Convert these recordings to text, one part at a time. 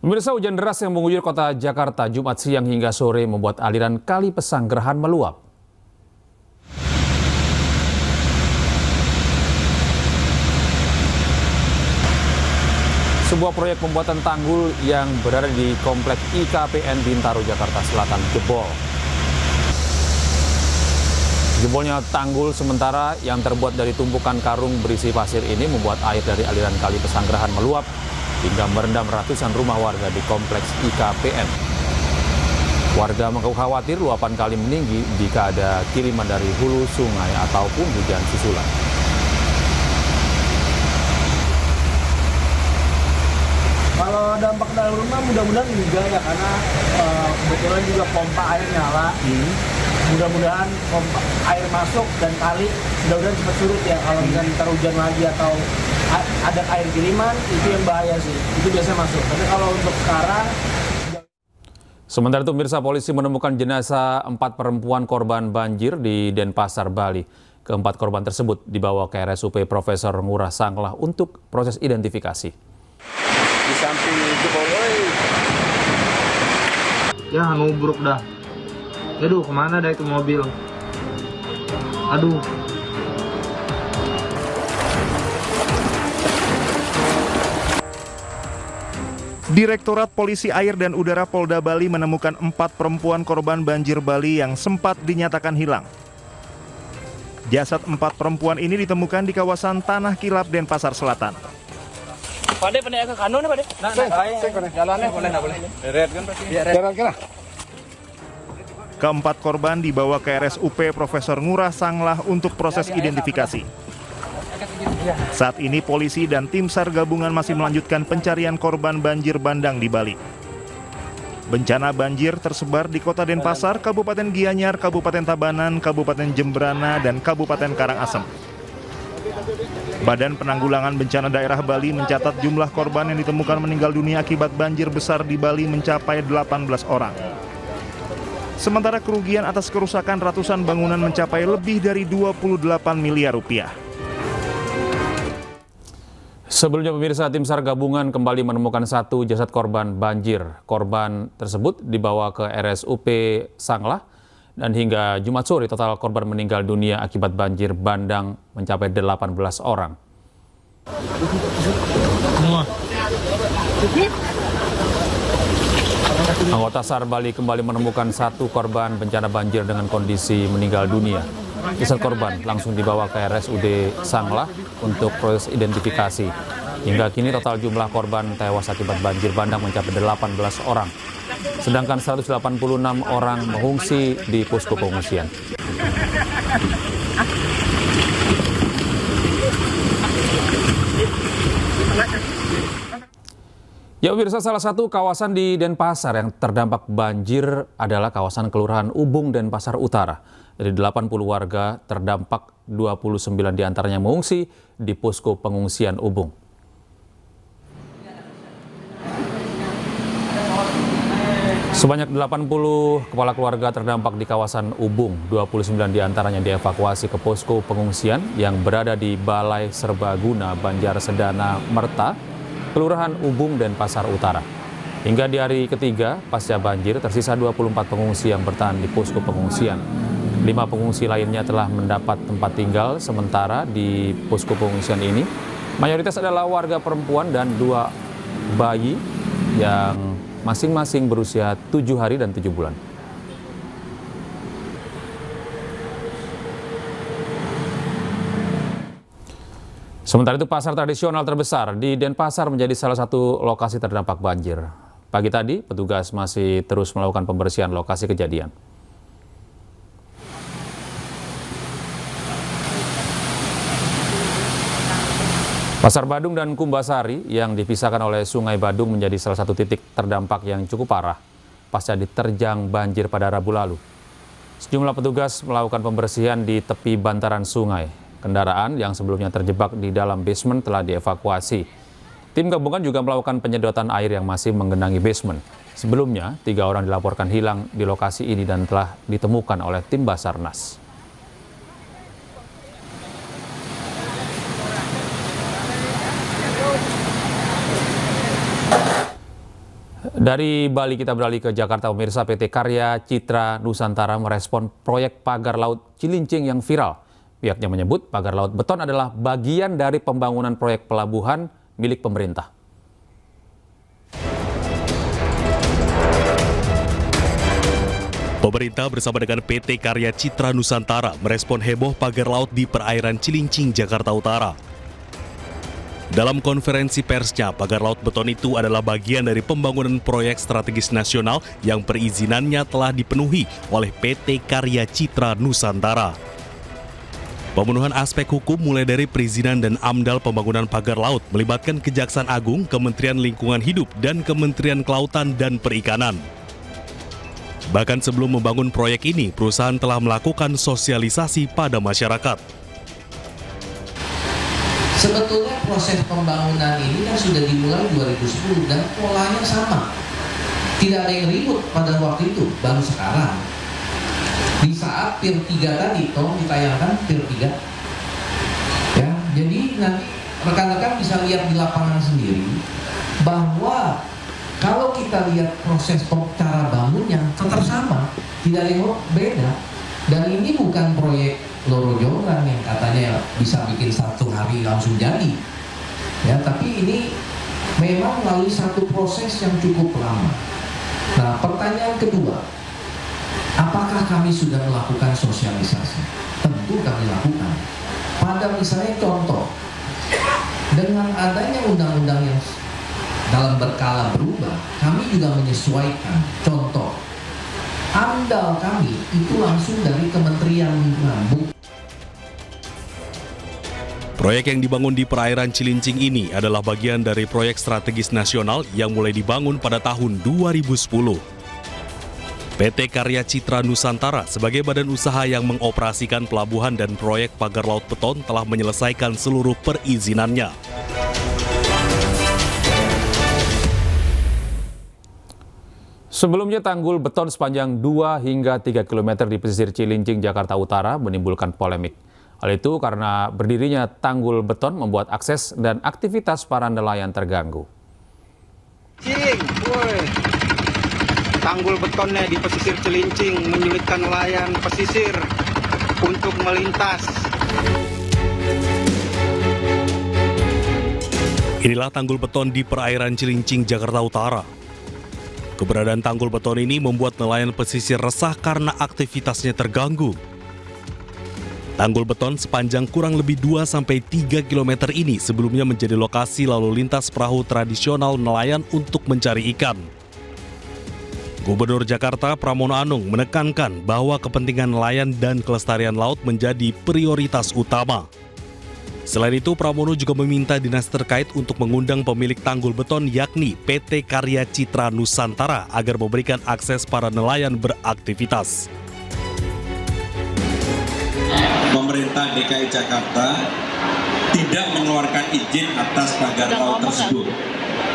Pemirsa, hujan deras yang mengguyur kota Jakarta Jumat siang hingga sore membuat aliran Kali Pesanggerahan meluap. Sebuah proyek pembuatan tanggul yang berada di Komplek IKPN Bintaro, Jakarta Selatan jebol. Jebolnya tanggul sementara yang terbuat dari tumpukan karung berisi pasir ini membuat air dari aliran Kali Pesanggerahan meluap hingga merendam ratusan rumah warga di kompleks IKPN. Warga mengaku khawatir luapan kali meninggi jika ada kiriman dari hulu sungai ataupun hujan susulan. Kalau dampak dalam rumah mudah-mudahan enggak ya, karena kebetulan juga pompa air nyala. Mudah-mudahan pompa air masuk dan kali mudah-mudahan cepat surut ya. Kalau misalnya ntar hujan lagi atau ada air kiriman, itu yang bahaya sih. Itu biasanya masuk. Tapi kalau untuk sekarang... Sementara itu, pemirsa, polisi menemukan jenazah 4 perempuan korban banjir di Denpasar, Bali. Keempat korban tersebut dibawa ke RSUP Profesor Ngurah Sanglah untuk proses identifikasi. Di samping itu Ya, nubruk dah. Aduh, kemana dah itu mobil? Aduh. Direktorat Polisi Air dan Udara Polda Bali menemukan 4 perempuan korban banjir Bali yang sempat dinyatakan hilang. Jasad 4 perempuan ini ditemukan di kawasan Tanah Kilap, Denpasar Selatan. Pade ke kanon Pade. Jalannya boleh. Keempat korban dibawa ke RSUP Profesor Ngurah Sanglah untuk proses identifikasi. Saat ini polisi dan tim SAR gabungan masih melanjutkan pencarian korban banjir bandang di Bali. Bencana banjir tersebar di Kota Denpasar, Kabupaten Gianyar, Kabupaten Tabanan, Kabupaten Jemberana, dan Kabupaten Karangasem. Badan Penanggulangan Bencana Daerah Bali mencatat jumlah korban yang ditemukan meninggal dunia akibat banjir besar di Bali mencapai 18 orang. Sementara kerugian atas kerusakan ratusan bangunan mencapai lebih dari 28 miliar rupiah. Sebelumnya, pemirsa, tim SAR gabungan kembali menemukan 1 jasad korban banjir. Korban tersebut dibawa ke RSUP Sanglah dan hingga Jumat sore total korban meninggal dunia akibat banjir bandang mencapai 18 orang. Anggota SAR Bali kembali menemukan 1 korban bencana banjir dengan kondisi meninggal dunia. Jasad korban langsung dibawa ke RSUD Sanglah untuk proses identifikasi. Hingga kini total jumlah korban tewas akibat banjir bandang mencapai 18 orang. Sedangkan 186 orang mengungsi di posko pengungsian. Ya, pemirsa, salah satu kawasan di Denpasar yang terdampak banjir adalah kawasan Kelurahan Ubung, Denpasar Utara. Dari 80 warga terdampak, 29 diantaranya mengungsi di posko pengungsian Ubung. Sebanyak 80 kepala keluarga terdampak di kawasan Ubung, 29 diantaranya dievakuasi ke posko pengungsian yang berada di Balai Serbaguna, Banjar Sedana, Merta, Kelurahan Ubung, Denpasar Utara. Hingga di hari ketiga pasca banjir, tersisa 24 pengungsi yang bertahan di posko pengungsian. 5 pengungsi lainnya telah mendapat tempat tinggal sementara di posko pengungsian ini. Mayoritas adalah warga perempuan dan 2 bayi yang masing-masing berusia 7 hari dan 7 bulan. Sementara itu, pasar tradisional terbesar di Denpasar menjadi salah satu lokasi terdampak banjir. Pagi tadi, petugas masih terus melakukan pembersihan lokasi kejadian. Pasar Badung dan Kumbasari yang dipisahkan oleh Sungai Badung menjadi salah satu titik terdampak yang cukup parah pasca diterjang banjir pada Rabu lalu. Sejumlah petugas melakukan pembersihan di tepi bantaran sungai. Kendaraan yang sebelumnya terjebak di dalam basement telah dievakuasi. Tim gabungan juga melakukan penyedotan air yang masih menggenangi basement. Sebelumnya, 3 orang dilaporkan hilang di lokasi ini dan telah ditemukan oleh tim Basarnas. Dari Bali kita beralih ke Jakarta, pemirsa. PT Karya Citra Nusantara merespon proyek pagar laut Cilincing yang viral. Pihaknya menyebut pagar laut beton adalah bagian dari pembangunan proyek pelabuhan milik pemerintah. Pemerintah bersama dengan PT Karya Citra Nusantara merespon heboh pagar laut di perairan Cilincing, Jakarta Utara. Dalam konferensi persnya, pagar laut beton itu adalah bagian dari pembangunan proyek strategis nasional yang perizinannya telah dipenuhi oleh PT Karya Citra Nusantara. Pemenuhan aspek hukum mulai dari perizinan dan AMDAL pembangunan pagar laut melibatkan Kejaksaan Agung, Kementerian Lingkungan Hidup, dan Kementerian Kelautan dan Perikanan. Bahkan sebelum membangun proyek ini, perusahaan telah melakukan sosialisasi pada masyarakat. Sebetulnya proses pembangunan ini kan sudah dimulai 2010 dan polanya sama. Tidak ada yang ribut pada waktu itu, baru sekarang. Di saat Pier 3 tadi, tolong ditayangkan Pier 3. Ya, jadi nanti rekan-rekan bisa lihat di lapangan sendiri bahwa kalau kita lihat proses cara bangunnya tetap sama, tidak ada yang beda. Dan ini bukan proyek Loro Jonggrang yang katanya bisa bikin 1 hari langsung jadi. Ya, tapi ini memang melalui satu proses yang cukup lama. Nah, pertanyaan kedua, apakah kami sudah melakukan sosialisasi? Tentu kami lakukan. Pada misalnya contoh, dengan adanya undang-undang yang dalam berkala berubah, kami juga menyesuaikan. Contoh, AMDAL kami itu langsung dari Kementerian Lingkungan. Proyek yang dibangun di perairan Cilincing ini adalah bagian dari proyek strategis nasional yang mulai dibangun pada tahun 2010. PT Karya Citra Nusantara sebagai badan usaha yang mengoperasikan pelabuhan dan proyek pagar laut beton telah menyelesaikan seluruh perizinannya. Sebelumnya tanggul beton sepanjang 2 hingga 3 km di pesisir Cilincing, Jakarta Utara menimbulkan polemik. Hal itu karena berdirinya tanggul beton membuat akses dan aktivitas para nelayan terganggu. Tanggul betonnya di pesisir Cilincing menyulitkan nelayan pesisir untuk melintas. Inilah tanggul beton di perairan Cilincing, Jakarta Utara. Keberadaan tanggul beton ini membuat nelayan pesisir resah karena aktivitasnya terganggu. Tanggul beton sepanjang kurang lebih 2-3 km ini sebelumnya menjadi lokasi lalu lintas perahu tradisional nelayan untuk mencari ikan. Gubernur Jakarta Pramono Anung menekankan bahwa kepentingan nelayan dan kelestarian laut menjadi prioritas utama. Selain itu, Pramono juga meminta dinas terkait untuk mengundang pemilik tanggul beton yakni PT Karya Citra Nusantara agar memberikan akses para nelayan beraktivitas. Pemerintah DKI Jakarta tidak mengeluarkan izin atas pagar laut tersebut.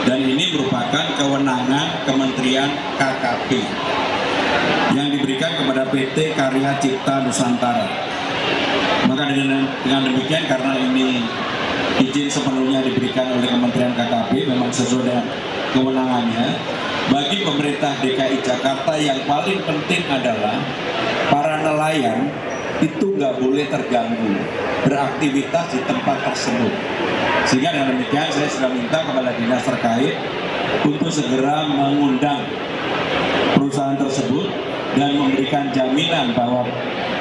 Dan ini merupakan kewenangan Kementerian KKP yang diberikan kepada PT Karya Citra Nusantara. Maka dengan demikian, karena ini izin sepenuhnya diberikan oleh Kementerian KKP, memang sesuai dengan kewenangannya, bagi pemerintah DKI Jakarta yang paling penting adalah para nelayan itu nggak boleh terganggu beraktivitas di tempat tersebut. Sehingga dengan demikian saya sudah minta kepada dinas terkait untuk segera mengundang perusahaan tersebut dan memberikan jaminan bahwa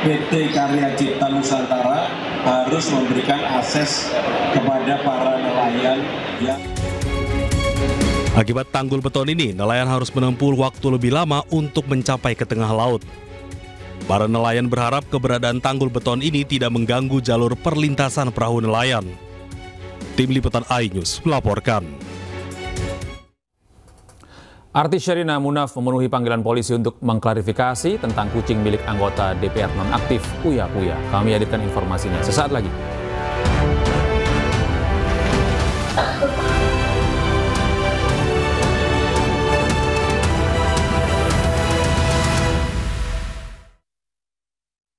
PT Karya Citra Nusantara harus memberikan akses kepada para nelayan yang... Akibat tanggul beton ini, nelayan harus menempuh waktu lebih lama untuk mencapai ke tengah laut. Para nelayan berharap keberadaan tanggul beton ini tidak mengganggu jalur perlintasan perahu nelayan. Tim Liputan iNews melaporkan. Artis Sherina Munaf memenuhi panggilan polisi untuk mengklarifikasi tentang kucing milik anggota DPR nonaktif Uya Kuya. Kami hadirkan informasinya sesaat lagi.